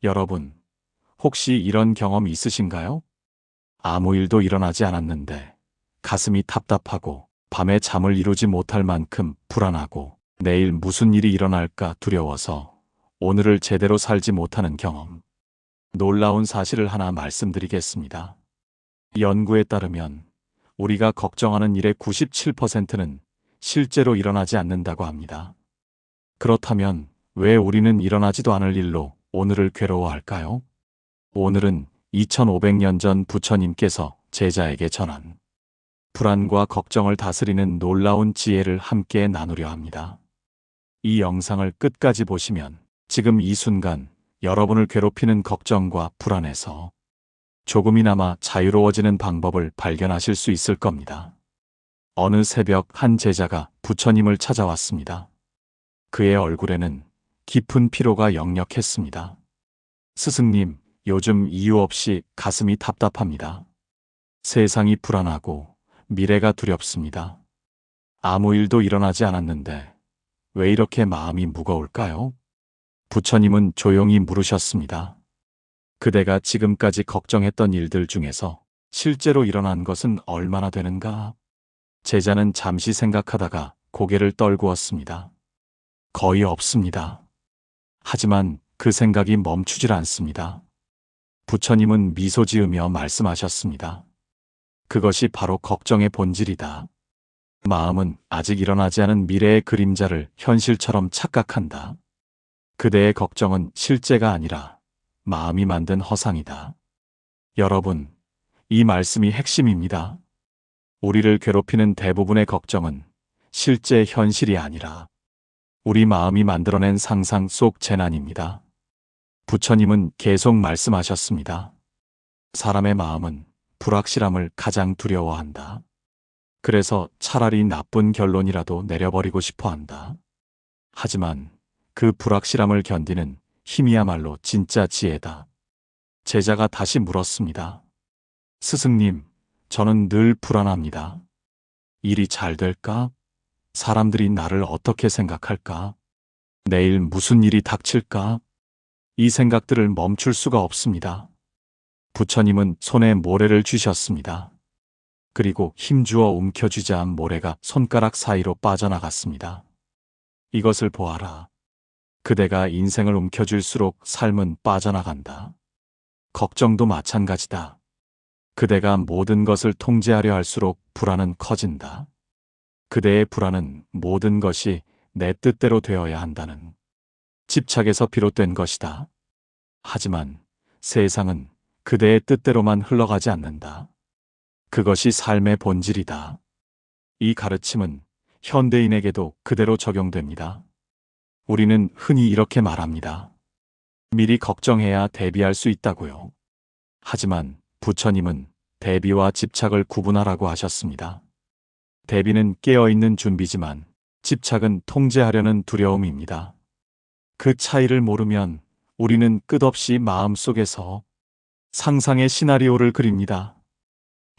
여러분, 혹시 이런 경험 있으신가요? 아무 일도 일어나지 않았는데 가슴이 답답하고 밤에 잠을 이루지 못할 만큼 불안하고 내일 무슨 일이 일어날까 두려워서 오늘을 제대로 살지 못하는 경험. 놀라운 사실을 하나 말씀드리겠습니다. 연구에 따르면 우리가 걱정하는 일의 97%는 실제로 일어나지 않는다고 합니다. 그렇다면 왜 우리는 일어나지도 않을 일로 오늘을 괴로워할까요? 오늘은 2500년 전 부처님께서 제자에게 전한 불안과 걱정을 다스리는 놀라운 지혜를 함께 나누려 합니다. 이 영상을 끝까지 보시면 지금 이 순간 여러분을 괴롭히는 걱정과 불안에서 조금이나마 자유로워지는 방법을 발견하실 수 있을 겁니다. 어느 새벽 한 제자가 부처님을 찾아왔습니다. 그의 얼굴에는 깊은 피로가 역력했습니다. 스승님, 요즘 이유 없이 가슴이 답답합니다. 세상이 불안하고 미래가 두렵습니다. 아무 일도 일어나지 않았는데 왜 이렇게 마음이 무거울까요? 부처님은 조용히 물으셨습니다. 그대가 지금까지 걱정했던 일들 중에서 실제로 일어난 것은 얼마나 되는가? 제자는 잠시 생각하다가 고개를 떨구었습니다. 거의 없습니다. 하지만 그 생각이 멈추질 않습니다. 부처님은 미소 지으며 말씀하셨습니다. 그것이 바로 걱정의 본질이다. 마음은 아직 일어나지 않은 미래의 그림자를 현실처럼 착각한다. 그대의 걱정은 실제가 아니라 마음이 만든 허상이다. 여러분, 이 말씀이 핵심입니다. 우리를 괴롭히는 대부분의 걱정은 실제 현실이 아니라 우리 마음이 만들어낸 상상 속 재난입니다. 부처님은 계속 말씀하셨습니다. 사람의 마음은 불확실함을 가장 두려워한다. 그래서 차라리 나쁜 결론이라도 내려버리고 싶어 한다. 하지만 그 불확실함을 견디는 힘이야말로 진짜 지혜다. 제자가 다시 물었습니다. 스승님, 저는 늘 불안합니다. 일이 잘 될까? 사람들이 나를 어떻게 생각할까? 내일 무슨 일이 닥칠까? 이 생각들을 멈출 수가 없습니다. 부처님은 손에 모래를 쥐셨습니다. 그리고 힘주어 움켜쥐자 모래가 손가락 사이로 빠져나갔습니다. 이것을 보아라. 그대가 인생을 움켜쥘수록 삶은 빠져나간다. 걱정도 마찬가지다. 그대가 모든 것을 통제하려 할수록 불안은 커진다. 그대의 불안은 모든 것이 내 뜻대로 되어야 한다는 집착에서 비롯된 것이다. 하지만 세상은 그대의 뜻대로만 흘러가지 않는다. 그것이 삶의 본질이다. 이 가르침은 현대인에게도 그대로 적용됩니다. 우리는 흔히 이렇게 말합니다. 미리 걱정해야 대비할 수 있다고요. 하지만 부처님은 대비와 집착을 구분하라고 하셨습니다. 대비는 깨어있는 준비지만 집착은 통제하려는 두려움입니다. 그 차이를 모르면 우리는 끝없이 마음속에서 상상의 시나리오를 그립니다.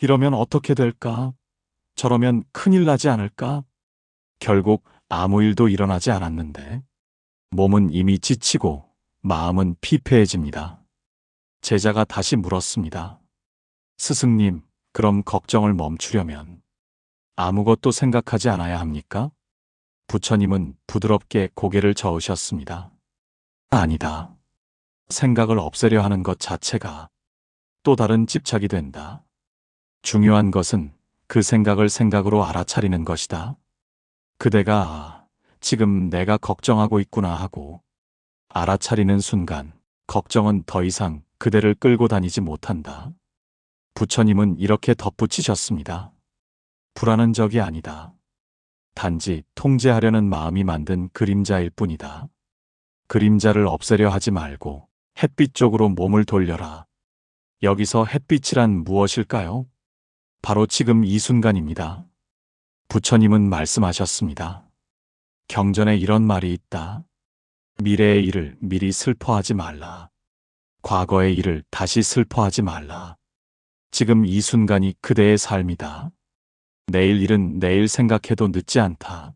이러면 어떻게 될까? 저러면 큰일 나지 않을까? 결국 아무 일도 일어나지 않았는데 몸은 이미 지치고 마음은 피폐해집니다. 제자가 다시 물었습니다. 스승님, 그럼 걱정을 멈추려면 아무것도 생각하지 않아야 합니까? 부처님은 부드럽게 고개를 저으셨습니다. 아니다. 생각을 없애려 하는 것 자체가 또 다른 집착이 된다. 중요한 것은 그 생각을 생각으로 알아차리는 것이다. 그대가 지금 내가 걱정하고 있구나 하고 알아차리는 순간 걱정은 더 이상 그대를 끌고 다니지 못한다. 부처님은 이렇게 덧붙이셨습니다. 불안은 적이 아니다. 단지 통제하려는 마음이 만든 그림자일 뿐이다. 그림자를 없애려 하지 말고 햇빛 쪽으로 몸을 돌려라. 여기서 햇빛이란 무엇일까요? 바로 지금 이 순간입니다. 부처님은 말씀하셨습니다. 경전에 이런 말이 있다. 미래의 일을 미리 슬퍼하지 말라. 과거의 일을 다시 슬퍼하지 말라. 지금 이 순간이 그대의 삶이다. 내일 일은 내일 생각해도 늦지 않다.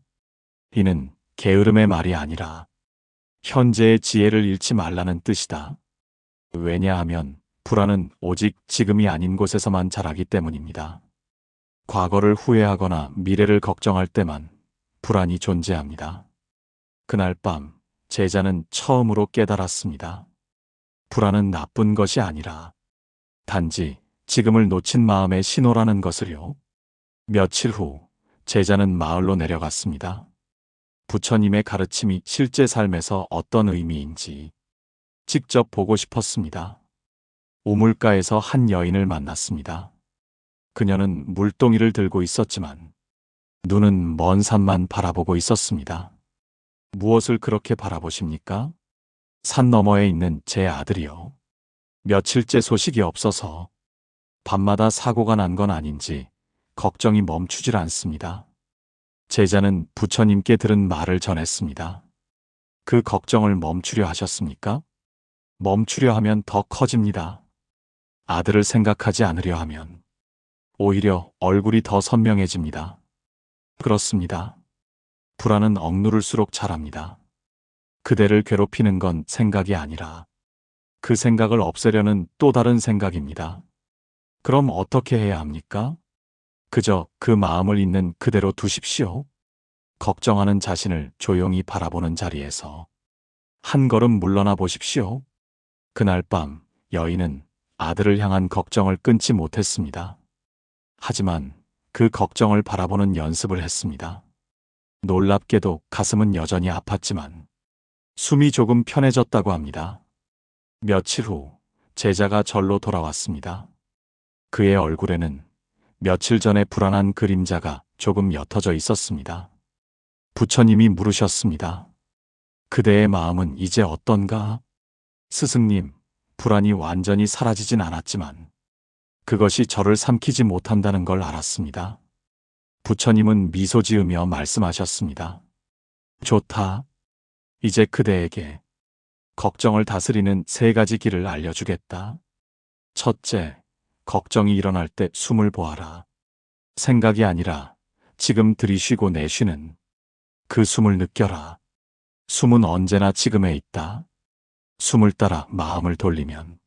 이는 게으름의 말이 아니라 현재의 지혜를 잃지 말라는 뜻이다. 왜냐하면 불안은 오직 지금이 아닌 곳에서만 자라기 때문입니다. 과거를 후회하거나 미래를 걱정할 때만 불안이 존재합니다. 그날 밤 제자는 처음으로 깨달았습니다. 불안은 나쁜 것이 아니라 단지 지금을 놓친 마음의 신호라는 것을요. 며칠 후 제자는 마을로 내려갔습니다. 부처님의 가르침이 실제 삶에서 어떤 의미인지 직접 보고 싶었습니다. 우물가에서 한 여인을 만났습니다. 그녀는 물동이를 들고 있었지만 눈은 먼 산만 바라보고 있었습니다. 무엇을 그렇게 바라보십니까? 산 너머에 있는 제 아들이요. 며칠째 소식이 없어서 밤마다 사고가 난 건 아닌지 걱정이 멈추질 않습니다. 제자는 부처님께 들은 말을 전했습니다. 그 걱정을 멈추려 하셨습니까? 멈추려 하면 더 커집니다. 아들을 생각하지 않으려 하면 오히려 얼굴이 더 선명해집니다. 그렇습니다. 불안은 억누를수록 자랍니다. 그대를 괴롭히는 건 생각이 아니라 그 생각을 없애려는 또 다른 생각입니다. 그럼 어떻게 해야 합니까? 그저 그 마음을 있는 그대로 두십시오. 걱정하는 자신을 조용히 바라보는 자리에서 한 걸음 물러나 보십시오. 그날 밤 여인은 아들을 향한 걱정을 끊지 못했습니다. 하지만 그 걱정을 바라보는 연습을 했습니다. 놀랍게도 가슴은 여전히 아팠지만 숨이 조금 편해졌다고 합니다. 며칠 후 제자가 절로 돌아왔습니다. 그의 얼굴에는 며칠 전에 불안한 그림자가 조금 옅어져 있었습니다. 부처님이 물으셨습니다. 그대의 마음은 이제 어떤가? 스승님, 불안이 완전히 사라지진 않았지만 그것이 저를 삼키지 못한다는 걸 알았습니다. 부처님은 미소 지으며 말씀하셨습니다. 좋다. 이제 그대에게 걱정을 다스리는 3가지 길을 알려주겠다. 첫째, 걱정이 일어날 때 숨을 보아라. 생각이 아니라 지금 들이쉬고 내쉬는 그 숨을 느껴라. 숨은 언제나 지금에 있다. 숨을 따라 마음을 돌리면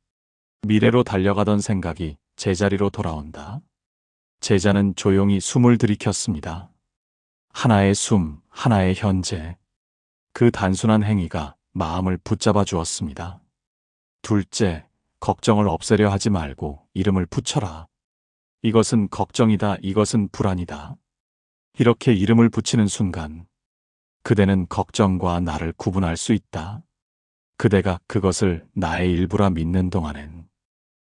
미래로 달려가던 생각이 제자리로 돌아온다. 제자는 조용히 숨을 들이켰습니다. 하나의 숨, 하나의 현재. 그 단순한 행위가 마음을 붙잡아 주었습니다. 둘째, 걱정을 없애려 하지 말고 이름을 붙여라. 이것은 걱정이다, 이것은 불안이다. 이렇게 이름을 붙이는 순간 그대는 걱정과 나를 구분할 수 있다. 그대가 그것을 나의 일부라 믿는 동안엔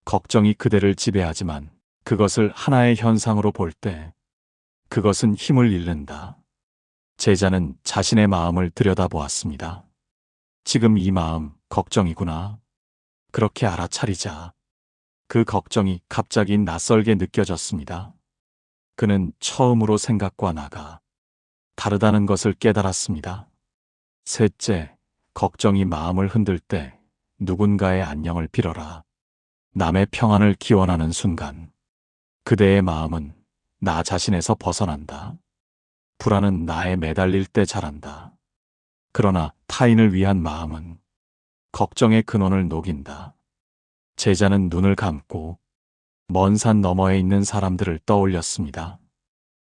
걱정이 그대를 지배하지만 그것을 하나의 현상으로 볼 때 그것은 힘을 잃는다. 제자는 자신의 마음을 들여다보았습니다. 지금 이 마음 걱정이구나. 그렇게 알아차리자. 그 걱정이 갑자기 낯설게 느껴졌습니다. 그는 처음으로 생각과 나가 다르다는 것을 깨달았습니다. 셋째, 걱정이 마음을 흔들 때 누군가의 안녕을 빌어라. 남의 평안을 기원하는 순간 그대의 마음은 나 자신에서 벗어난다. 불안은 나에 매달릴 때 자란다. 그러나 타인을 위한 마음은 걱정의 근원을 녹인다. 제자는 눈을 감고 먼 산 너머에 있는 사람들을 떠올렸습니다.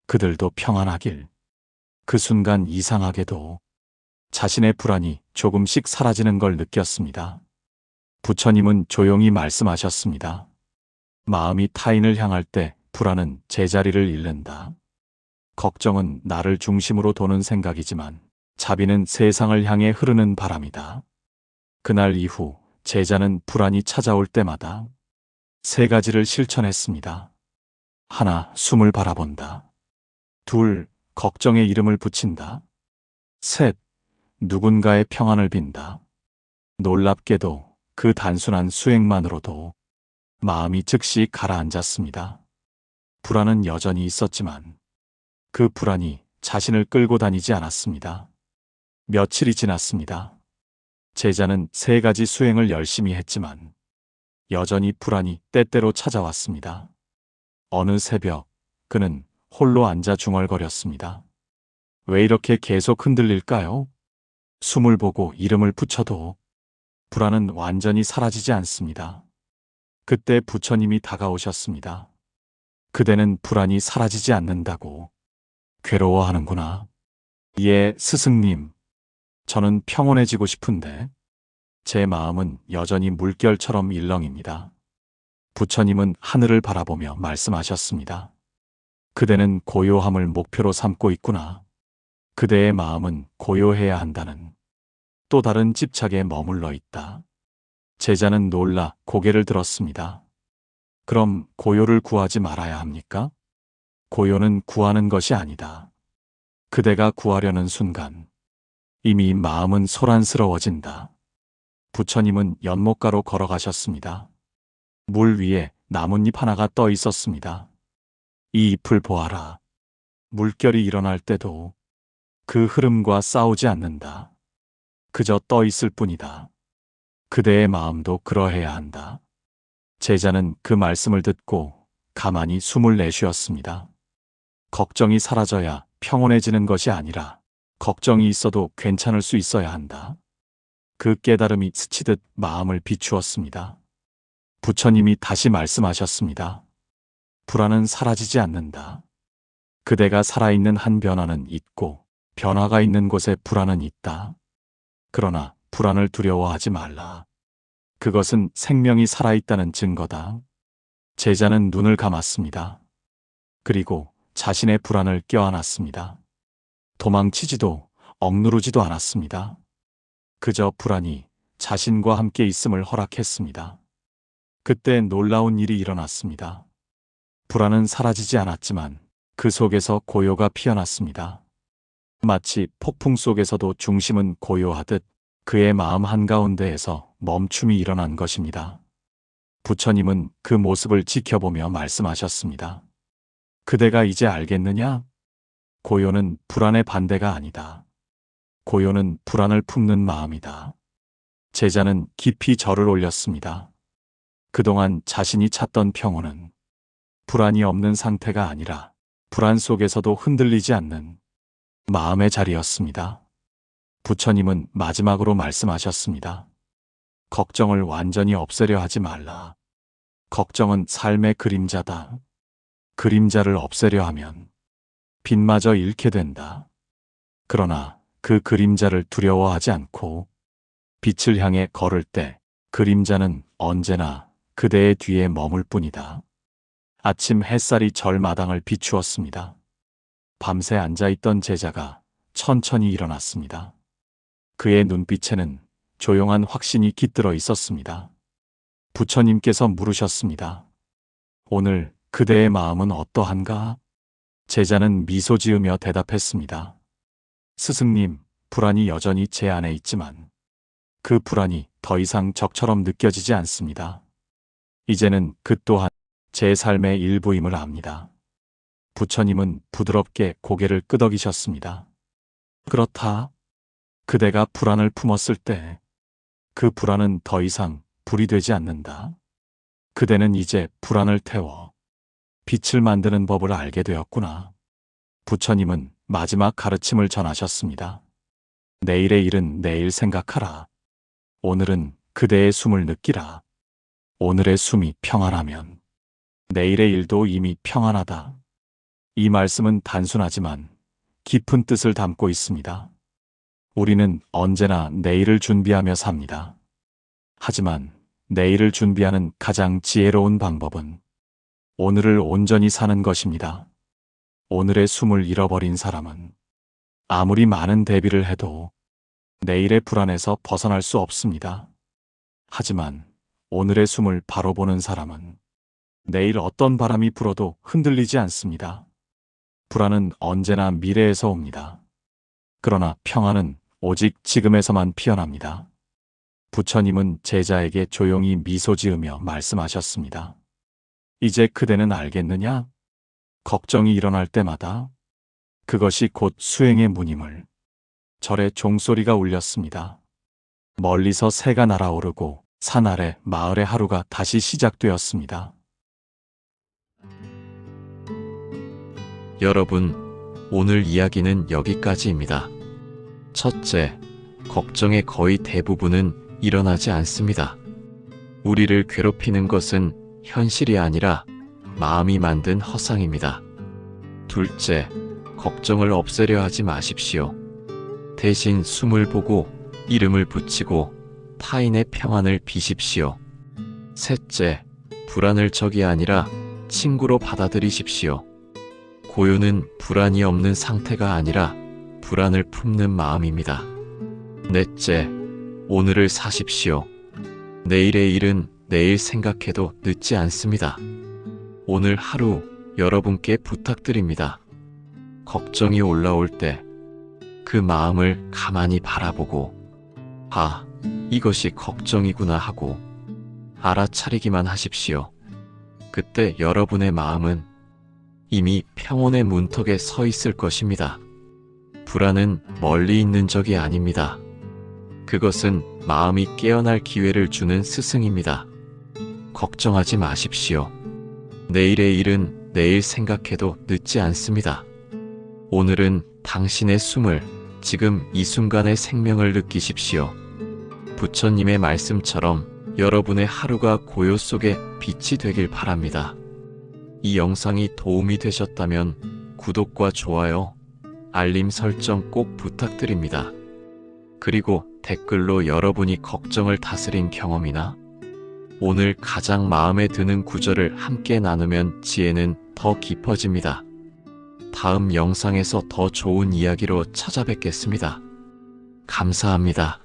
그들도 평안하길. 그 순간 이상하게도 자신의 불안이 조금씩 사라지는 걸 느꼈습니다. 부처님은 조용히 말씀하셨습니다. 마음이 타인을 향할 때 불안은 제자리를 잃는다. 걱정은 나를 중심으로 도는 생각이지만 자비는 세상을 향해 흐르는 바람이다. 그날 이후 제자는 불안이 찾아올 때마다 3가지를 실천했습니다. 하나, 숨을 바라본다. 둘, 걱정의 이름을 붙인다. 셋, 누군가의 평안을 빈다. 놀랍게도 그 단순한 수행만으로도 마음이 즉시 가라앉았습니다. 불안은 여전히 있었지만 그 불안이 자신을 끌고 다니지 않았습니다. 며칠이 지났습니다. 제자는 3가지 수행을 열심히 했지만 여전히 불안이 때때로 찾아왔습니다. 어느 새벽 그는 홀로 앉아 중얼거렸습니다. 왜 이렇게 계속 흔들릴까요? 숨을 보고 이름을 붙여도 불안은 완전히 사라지지 않습니다. 그때 부처님이 다가오셨습니다. 그대는 불안이 사라지지 않는다고 괴로워하는구나. 예, 스승님. 저는 평온해지고 싶은데 제 마음은 여전히 물결처럼 일렁입니다. 부처님은 하늘을 바라보며 말씀하셨습니다. 그대는 고요함을 목표로 삼고 있구나. 그대의 마음은 고요해야 한다는 또 다른 집착에 머물러 있다. 제자는 놀라 고개를 들었습니다. 그럼 고요를 구하지 말아야 합니까? 고요는 구하는 것이 아니다. 그대가 구하려는 순간 이미 마음은 소란스러워진다. 부처님은 연못가로 걸어가셨습니다. 물 위에 나뭇잎 하나가 떠 있었습니다. 이 잎을 보아라. 물결이 일어날 때도 그 흐름과 싸우지 않는다. 그저 떠 있을 뿐이다. 그대의 마음도 그러해야 한다. 제자는 그 말씀을 듣고 가만히 숨을 내쉬었습니다. 걱정이 사라져야 평온해지는 것이 아니라 걱정이 있어도 괜찮을 수 있어야 한다. 그 깨달음이 스치듯 마음을 비추었습니다. 부처님이 다시 말씀하셨습니다. 불안은 사라지지 않는다. 그대가 살아있는 한 변화는 있고 변화가 있는 곳에 불안은 있다. 그러나 불안을 두려워하지 말라. 그것은 생명이 살아있다는 증거다. 제자는 눈을 감았습니다. 그리고 자신의 불안을 껴안았습니다. 도망치지도 억누르지도 않았습니다. 그저 불안이 자신과 함께 있음을 허락했습니다. 그때 놀라운 일이 일어났습니다. 불안은 사라지지 않았지만 그 속에서 고요가 피어났습니다. 마치 폭풍 속에서도 중심은 고요하듯 그의 마음 한가운데에서 멈춤이 일어난 것입니다. 부처님은 그 모습을 지켜보며 말씀하셨습니다. 그대가 이제 알겠느냐? 고요는 불안의 반대가 아니다. 고요는 불안을 품는 마음이다. 제자는 깊이 절을 올렸습니다. 그동안 자신이 찾던 평온은 불안이 없는 상태가 아니라 불안 속에서도 흔들리지 않는 마음의 자리였습니다. 부처님은 마지막으로 말씀하셨습니다. 걱정을 완전히 없애려 하지 말라. 걱정은 삶의 그림자다. 그림자를 없애려 하면 빛마저 잃게 된다. 그러나 그 그림자를 두려워하지 않고 빛을 향해 걸을 때 그림자는 언제나 그대의 뒤에 머물 뿐이다. 아침 햇살이 절마당을 비추었습니다. 밤새 앉아있던 제자가 천천히 일어났습니다. 그의 눈빛에는 조용한 확신이 깃들어 있었습니다. 부처님께서 물으셨습니다. 오늘 그대의 마음은 어떠한가? 제자는 미소 지으며 대답했습니다. 스승님, 불안이 여전히 제 안에 있지만 그 불안이 더 이상 적처럼 느껴지지 않습니다. 이제는 그 또한 제 삶의 일부임을 압니다. 부처님은 부드럽게 고개를 끄덕이셨습니다. 그렇다. 그대가 불안을 품었을 때 그 불안은 더 이상 불이 되지 않는다. 그대는 이제 불안을 태워 빛을 만드는 법을 알게 되었구나. 부처님은 마지막 가르침을 전하셨습니다. 내일의 일은 내일 생각하라. 오늘은 그대의 숨을 느끼라. 오늘의 숨이 평안하면 내일의 일도 이미 평안하다. 이 말씀은 단순하지만 깊은 뜻을 담고 있습니다. 우리는 언제나 내일을 준비하며 삽니다. 하지만 내일을 준비하는 가장 지혜로운 방법은 오늘을 온전히 사는 것입니다. 오늘의 숨을 잃어버린 사람은 아무리 많은 대비를 해도 내일의 불안에서 벗어날 수 없습니다. 하지만 오늘의 숨을 바로 보는 사람은 내일 어떤 바람이 불어도 흔들리지 않습니다. 불안은 언제나 미래에서 옵니다. 그러나 평안은 오직 지금에서만 피어납니다. 부처님은 제자에게 조용히 미소 지으며 말씀하셨습니다. 이제 그대는 알겠느냐? 걱정이 일어날 때마다 그것이 곧 수행의 문임을. 절에 종소리가 울렸습니다. 멀리서 새가 날아오르고 산 아래 마을의 하루가 다시 시작되었습니다. 여러분, 오늘 이야기는 여기까지입니다. 첫째, 걱정의 거의 대부분은 일어나지 않습니다. 우리를 괴롭히는 것은 현실이 아니라 마음이 만든 허상입니다. 둘째, 걱정을 없애려 하지 마십시오. 대신 숨을 보고 이름을 붙이고 타인의 평안을 비십시오. 셋째, 불안을 적이 아니라 친구로 받아들이십시오. 고요는 불안이 없는 상태가 아니라 불안을 품는 마음입니다. 넷째, 오늘을 사십시오. 내일의 일은 내일 생각해도 늦지 않습니다. 오늘 하루 여러분께 부탁드립니다. 걱정이 올라올 때 그 마음을 가만히 바라보고 아, 이것이 걱정이구나 하고 알아차리기만 하십시오. 그때 여러분의 마음은 이미 평온의 문턱에 서 있을 것입니다. 불안은 멀리 있는 적이 아닙니다. 그것은 마음이 깨어날 기회를 주는 스승입니다. 걱정하지 마십시오. 내일의 일은 내일 생각해도 늦지 않습니다. 오늘은 당신의 숨을, 지금 이 순간의 생명을 느끼십시오. 부처님의 말씀처럼 여러분의 하루가 고요 속에 빛이 되길 바랍니다. 이 영상이 도움이 되셨다면 구독과 좋아요, 알림 설정 꼭 부탁드립니다. 그리고 댓글로 여러분이 걱정을 다스린 경험이나 오늘 가장 마음에 드는 구절을 함께 나누면 지혜는 더 깊어집니다. 다음 영상에서 더 좋은 이야기로 찾아뵙겠습니다. 감사합니다.